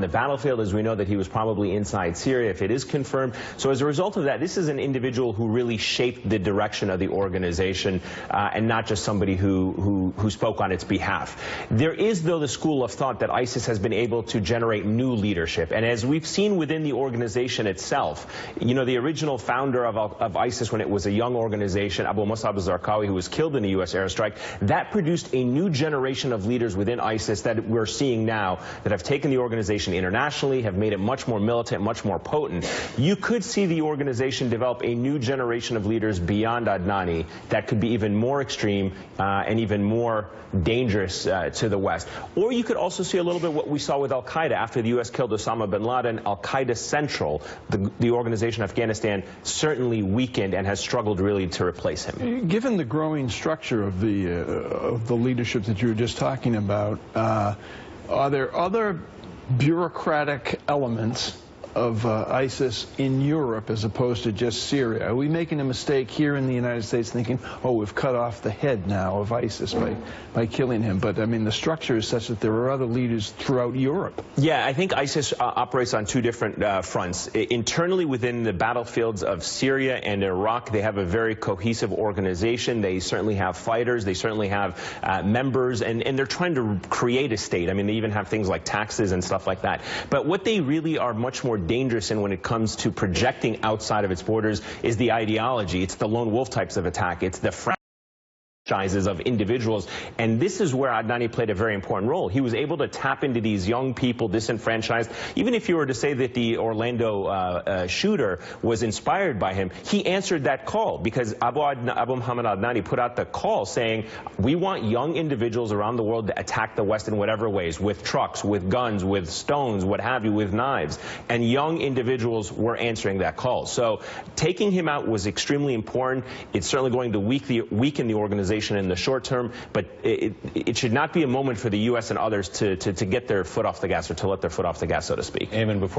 the battlefield, as we know that he was probably inside Syria if it is confirmed. So as a result of that, this is an individual who really shaped the direction of the organization and not just somebody who spoke on its behalf. There is, though, the school of thought that ISIS has been able to generate new leadership. And as we've seen within the organization itself, you know, the original founder of ISIS when it was a young organization, Abu Musab al-Zarqawi, who was killed in a U.S. airstrike, that produced a new generation of leaders within ISIS that we're seeing now that have taken the organization internationally, have made it much more militant, much more potent. You could see the organization develop a new generation of leaders beyond Adnani that could be even more extreme and even more dangerous to the West. Or you could also see a little bit what we saw with Al-Qaeda after the U.S. killed Osama bin Laden. Al-Qaeda Central, the organization in Afghanistan, certainly weakened and has struggled really to replace him. Given the growing structure of the leadership that you were just talking about, are there other bureaucratic elements of ISIS in Europe as opposed to just Syria? Are we making a mistake here in the United States thinking, oh, we've cut off the head now of ISIS by killing him? But, I mean, the structure is such that there are other leaders throughout Europe. Yeah, I think ISIS operates on two different fronts. Internally within the battlefields of Syria and Iraq, they have a very cohesive organization. They certainly have fighters. They certainly have members, and they're trying to create a state. I mean, they even have things like taxes and stuff like that. But what they really are much more dangerous in when it comes to projecting outside of its borders is the ideology. It's the lone wolf types of attack. It's the franchises of individuals, and this is where Adnani played a very important role. He was able to tap into these young people, disenfranchised. Even if you were to say that the Orlando shooter was inspired by him, he answered that call because Abu Muhammad Adnani put out the call saying, we want young individuals around the world to attack the West in whatever ways, with trucks, with guns, with stones, what have you, with knives. And young individuals were answering that call. So taking him out was extremely important. It's certainly going to weaken the organization in the short term, but it should not be a moment for the U.S. and others to get their foot off the gas or to let their foot off the gas, so to speak. Ayman, before